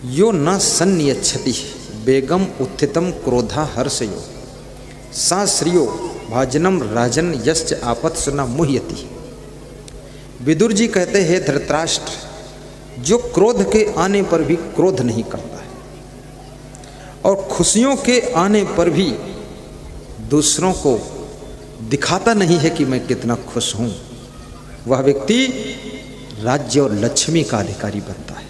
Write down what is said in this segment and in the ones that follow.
यो न सन्नियच्छति बेगम उत्थितम क्रोधा हर्षयो सा श्रियो भाजनम राजन यश्च आपत सुना मुह्यति। विदुर जी कहते हैं, धृतराष्ट्र, जो क्रोध के आने पर भी क्रोध नहीं करता है और खुशियों के आने पर भी दूसरों को दिखाता नहीं है कि मैं कितना खुश हूं, वह व्यक्ति राज्य और लक्ष्मी का अधिकारी बनता है।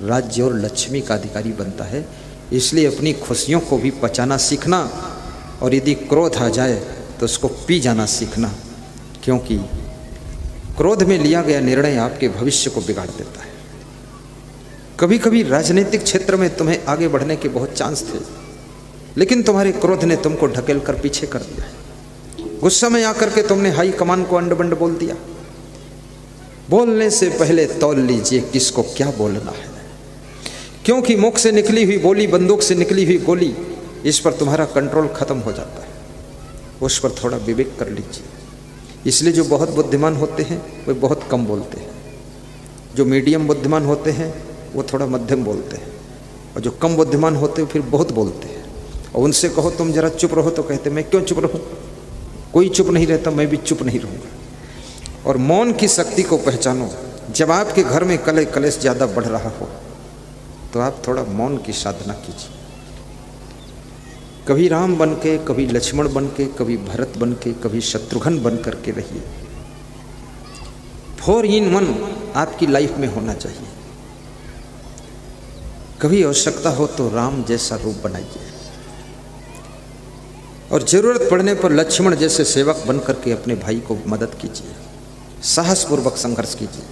राज्य और लक्ष्मी का अधिकारी बनता है। इसलिए अपनी खुशियों को भी पचाना सीखना, और यदि क्रोध आ जाए तो उसको पी जाना सीखना, क्योंकि क्रोध में लिया गया निर्णय आपके भविष्य को बिगाड़ देता है। कभी कभी राजनीतिक क्षेत्र में तुम्हें आगे बढ़ने के बहुत चांस थे, लेकिन तुम्हारे क्रोध ने तुमको ढकेल कर पीछे कर दिया। गुस्सा में आकर के तुमने हाई कमान को अंड बंड बोल दिया। बोलने से पहले तौल लीजिए किसको क्या बोलना है, क्योंकि मुख से निकली हुई बोली, बंदूक से निकली हुई गोली, इस पर तुम्हारा कंट्रोल खत्म हो जाता है। उस पर थोड़ा विवेक कर लीजिए। इसलिए जो बहुत बुद्धिमान होते हैं वे बहुत कम बोलते हैं, जो मीडियम बुद्धिमान होते हैं वो थोड़ा मध्यम बोलते हैं, और जो कम बुद्धिमान होते हैं फिर बहुत बोलते हैं। और उनसे कहो तुम जरा चुप रहो तो कहते मैं क्यों चुप रहूं, कोई चुप नहीं रहता, मैं भी चुप नहीं रहूंगा। और मौन की शक्ति को पहचानो। जब आपके घर में कलह कलेश ज़्यादा बढ़ रहा हो तो आप थोड़ा मौन की साधना कीजिए। कभी राम बन के, कभी लक्ष्मण बन के, कभी भरत बन के, कभी शत्रुघ्न बन करके रहिए। 4 in 1 आपकी लाइफ में होना चाहिए। कभी आवश्यकता हो तो राम जैसा रूप बनाइए, और जरूरत पड़ने पर लक्ष्मण जैसे सेवक बन करके अपने भाई को मदद कीजिए, साहसपूर्वक संघर्ष कीजिए।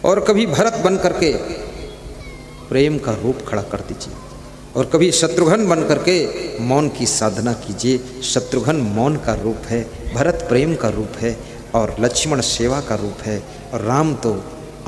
और कभी भरत बन करके प्रेम का रूप खड़ा कर दीजिए, और कभी शत्रुघ्न बन करके मौन की साधना कीजिए। शत्रुघ्न मौन का रूप है, भरत प्रेम का रूप है, और लक्ष्मण सेवा का रूप है, और राम तो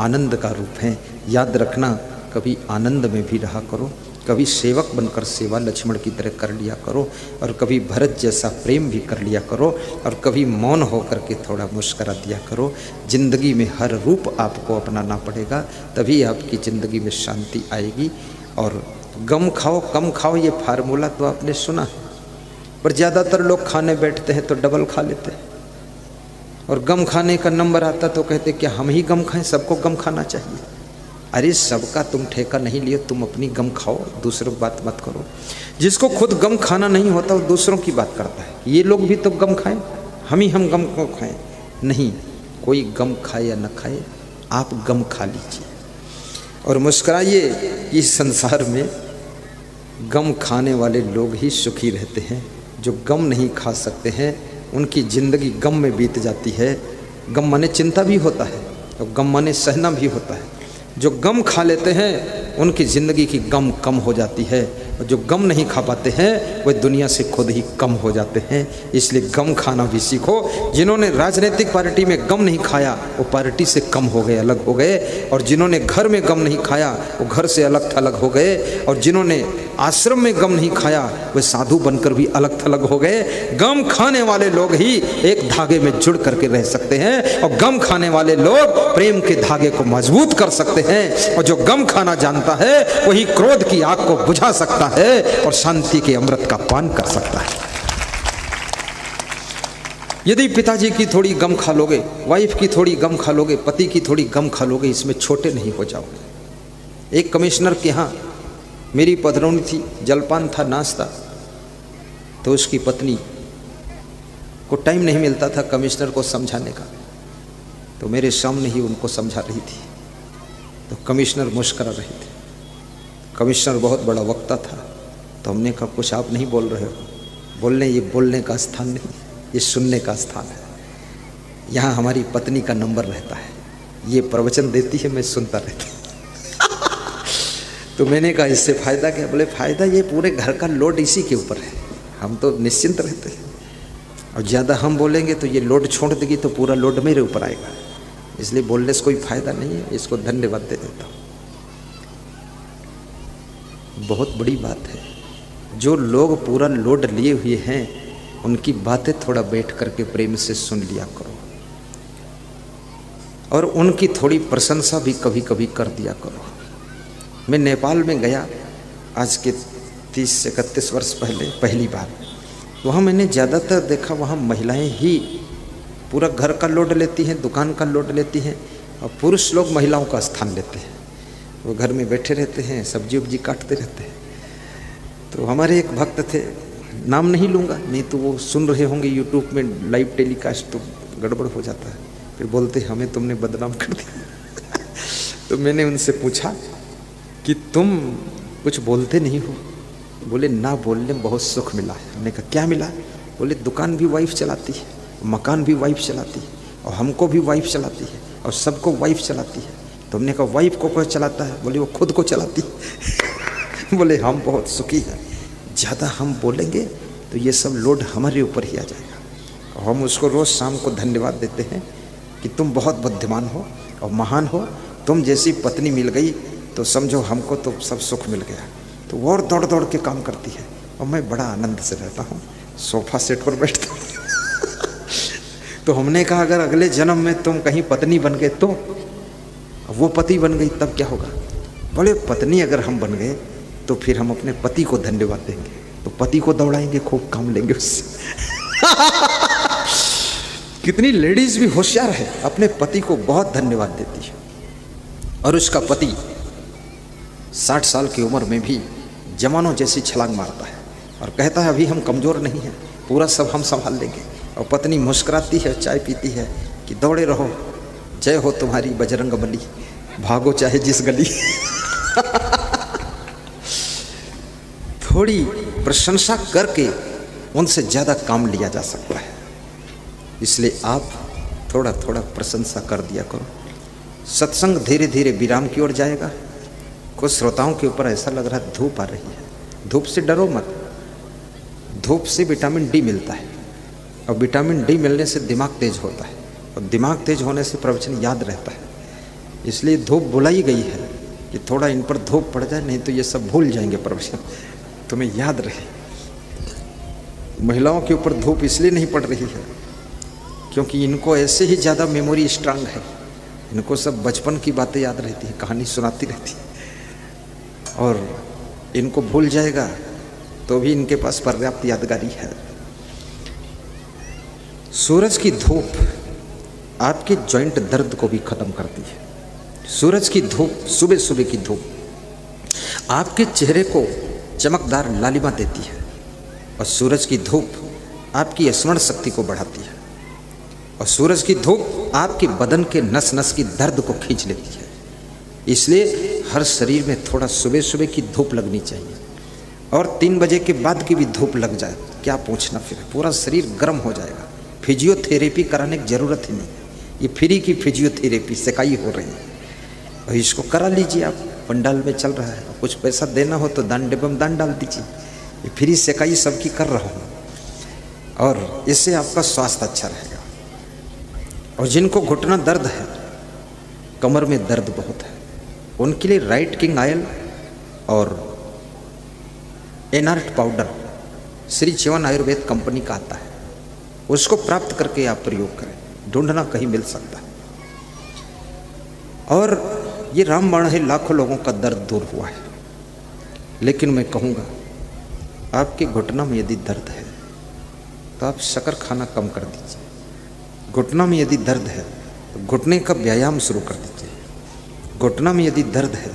आनंद का रूप है। याद रखना, कभी आनंद में भी रहा करो, कभी सेवक बनकर सेवा लक्ष्मण की तरह कर लिया करो, और कभी भरत जैसा प्रेम भी कर लिया करो, और कभी मौन होकर के थोड़ा मुस्करा दिया करो। जिंदगी में हर रूप आपको अपनाना पड़ेगा, तभी आपकी ज़िंदगी में शांति आएगी। और गम खाओ कम खाओ, ये फार्मूला तो आपने सुना है, पर ज़्यादातर लोग खाने बैठते हैं तो डबल खा लेते हैं, और गम खाने का नंबर आता तो कहते क्या हम ही गम खाएं, सबको गम खाना चाहिए। अरे सबका तुम ठेका नहीं लियो, तुम अपनी गम खाओ, दूसरों की बात मत करो। जिसको खुद गम खाना नहीं होता वो दूसरों की बात करता है, ये लोग भी तो गम खाएं, हम गम क्यों खाएं। नहीं, कोई गम खाए या न खाए, आप गम खा लीजिए और मुस्कुराइए। इस संसार में गम खाने वाले लोग ही सुखी रहते हैं। जो गम नहीं खा सकते हैं उनकी ज़िंदगी गम में बीत जाती है। गम माने चिंता भी होता है, और गम माने सहना भी होता है। जो गम खा लेते हैं उनकी ज़िंदगी की गम कम हो जाती है, और जो गम नहीं खा पाते हैं वे दुनिया से खुद ही कम हो जाते हैं। इसलिए गम खाना भी सीखो। जिन्होंने राजनीतिक पार्टी में गम नहीं खाया वो पार्टी से कम हो गए, अलग हो गए, और जिन्होंने घर में गम नहीं खाया वो घर से अलग थलग हो गए, और जिन्होंने आश्रम में गम नहीं खाया वे साधु बनकर भी अलग थलग हो गए। गम खाने वाले लोग ही एक धागे में जुड़ करके रह सकते हैं, और गम खाने वाले लोग प्रेम के धागे को मजबूत कर सकते हैं। और जो गम खाना जानता है वही क्रोध की आग को बुझा सकता है और शांति के अमृत का पान कर सकता है। यदि पिताजी की थोड़ी गम खा लोगे, वाइफ की थोड़ी गम खा लोगे, पति की थोड़ी गम खा लोगे, इसमें छोटे नहीं हो जाओगे। एक कमिश्नर के यहाँ मेरी पधरौनी थी, जलपान था, नाश्ता, तो उसकी पत्नी को टाइम नहीं मिलता था कमिश्नर को समझाने का, तो मेरे सामने ही उनको समझा रही थी। तो कमिश्नर मुस्कुरा रहे थे। कमिश्नर बहुत बड़ा वक्ता था, तो हमने कहा कुछ आप नहीं बोल रहे हो, ये बोलने का स्थान नहीं, ये सुनने का स्थान है। यहाँ हमारी पत्नी का नंबर रहता है, ये प्रवचन देती है, मैं सुनता रहता हूँ। तो मैंने कहा इससे फ़ायदा क्या? बोले फ़ायदा ये पूरे घर का लोड इसी के ऊपर है, हम तो निश्चिंत रहते हैं, और ज़्यादा हम बोलेंगे तो ये लोड छोड़ देगी तो पूरा लोड मेरे ऊपर आएगा, इसलिए बोलने से कोई फ़ायदा नहीं है। इसको धन्यवाद दे देता हूँ। बहुत बड़ी बात है। जो लोग पूरा लोड लिए हुए हैं उनकी बातें थोड़ा बैठ करके प्रेम से सुन लिया करो, और उनकी थोड़ी प्रशंसा भी कभी कभी कर दिया करो। मैं नेपाल में गया आज के 30 से 31 वर्ष पहले पहली बार। वहाँ मैंने ज़्यादातर देखा वहाँ महिलाएं ही पूरा घर का लोड लेती हैं, दुकान का लोड लेती हैं, और पुरुष लोग महिलाओं का स्थान लेते हैं। वो घर में बैठे रहते हैं, सब्जी उब्जी काटते रहते हैं। तो हमारे एक भक्त थे, नाम नहीं लूँगा, नहीं तो वो सुन रहे होंगे यूट्यूब में लाइव टेलीकास्ट, तो गड़बड़ हो जाता है, फिर बोलते हमें तुमने बदनाम कर दिया। तो मैंने उनसे पूछा कि तुम कुछ बोलते नहीं हो? बोले ना बोलने में बहुत सुख मिला है। हमने कहा क्या मिला? बोले दुकान भी वाइफ चलाती है, मकान भी वाइफ चलाती है, और हमको भी वाइफ चलाती है, और सबको वाइफ चलाती है। तो हमने कहा वाइफ को कौन चलाता है? बोले वो खुद को चलाती है। बोले हम बहुत सुखी हैं, ज़्यादा हम बोलेंगे तो ये सब लोड हमारे ऊपर ही आ जाएगा। और हम उसको रोज़ शाम को धन्यवाद देते हैं कि तुम बहुत बुद्धिमान हो और महान हो, तुम जैसी पत्नी मिल गई तो समझो हमको तो सब सुख मिल गया। तो वो और दौड़ दौड़ के काम करती है, और मैं बड़ा आनंद से रहता हूँ, सोफा सेट पर बैठता हूँ। तो हमने कहा अगर अगले जन्म में तुम कहीं पत्नी बन गए तो वो पति बन गई तब क्या होगा? बोले पत्नी अगर हम बन गए तो फिर हम अपने पति को धन्यवाद देंगे, तो पति को दौड़ाएंगे, खूब काम लेंगे उससे। कितनी लेडीज भी होशियार है, अपने पति को बहुत धन्यवाद देती है, और उसका पति 60 साल की उम्र में भी जवानों जैसी छलांग मारता है और कहता है अभी हम कमज़ोर नहीं हैं, पूरा सब हम संभाल लेंगे। और पत्नी मुस्कुराती है, चाय पीती है कि दौड़े रहो, जय हो तुम्हारी बजरंग बली, भागो चाहे जिस गली। थोड़ी प्रशंसा करके उनसे ज़्यादा काम लिया जा सकता है, इसलिए आप थोड़ा थोड़ा प्रशंसा कर दिया करो। सत्संग धीरे धीरे विराम की ओर जाएगा। कुछ श्रोताओं के ऊपर ऐसा लग रहा है धूप आ रही है, धूप से डरो मत। धूप से विटामिन डी मिलता है, और विटामिन डी मिलने से दिमाग तेज होता है, और दिमाग तेज होने से प्रवचन याद रहता है। इसलिए धूप बुलाई गई है कि थोड़ा इन पर धूप पड़ जाए, नहीं तो ये सब भूल जाएंगे प्रवचन, तुम्हें याद रहे। महिलाओं के ऊपर धूप इसलिए नहीं पड़ रही है क्योंकि इनको ऐसे ही ज़्यादा मेमोरी स्ट्रांग है, इनको सब बचपन की बातें याद रहती है, कहानी सुनाती रहती है, और इनको भूल जाएगा तो भी इनके पास पर्याप्त यादगारी है। सूरज की धूप आपके जॉइंट दर्द को भी खत्म करती है। सूरज की धूप, सुबह सुबह की धूप आपके चेहरे को चमकदार लालिमा देती है, और सूरज की धूप आपकी स्मरण शक्ति को बढ़ाती है, और सूरज की धूप आपके बदन के नस नस की दर्द को खींच लेती है। इसलिए हर शरीर में थोड़ा सुबह सुबह की धूप लगनी चाहिए, और 3 बजे के बाद की भी धूप लग जाए क्या पूछना, फिर पूरा शरीर गर्म हो जाएगा। फिजियोथेरेपी कराने की ज़रूरत ही नहीं, ये फ्री की फिजियोथेरेपी सेकाई हो रही है, और इसको करा लीजिए। आप पंडाल में चल रहा है, कुछ पैसा देना हो तो दान डिब्बे में दान डाल दीजिए। ये फ्री सेकाई सबकी कर रहा हूँ, और इससे आपका स्वास्थ्य अच्छा रहेगा। और जिनको घुटना दर्द है, कमर में दर्द बहुत है, उनके लिए राइट किंग ऑयल और एनर्ट पाउडर श्री चिवन आयुर्वेद कंपनी का आता है, उसको प्राप्त करके आप प्रयोग करें, ढूंढना कहीं मिल सकता है। और ये रामबाण है, लाखों लोगों का दर्द दूर हुआ है। लेकिन मैं कहूँगा आपके घुटना में यदि दर्द है तो आप शक्कर खाना कम कर दीजिए। घुटना में यदि दर्द है तो घुटने का व्यायाम शुरू कर दीजिए। घुटना में यदि दर्द है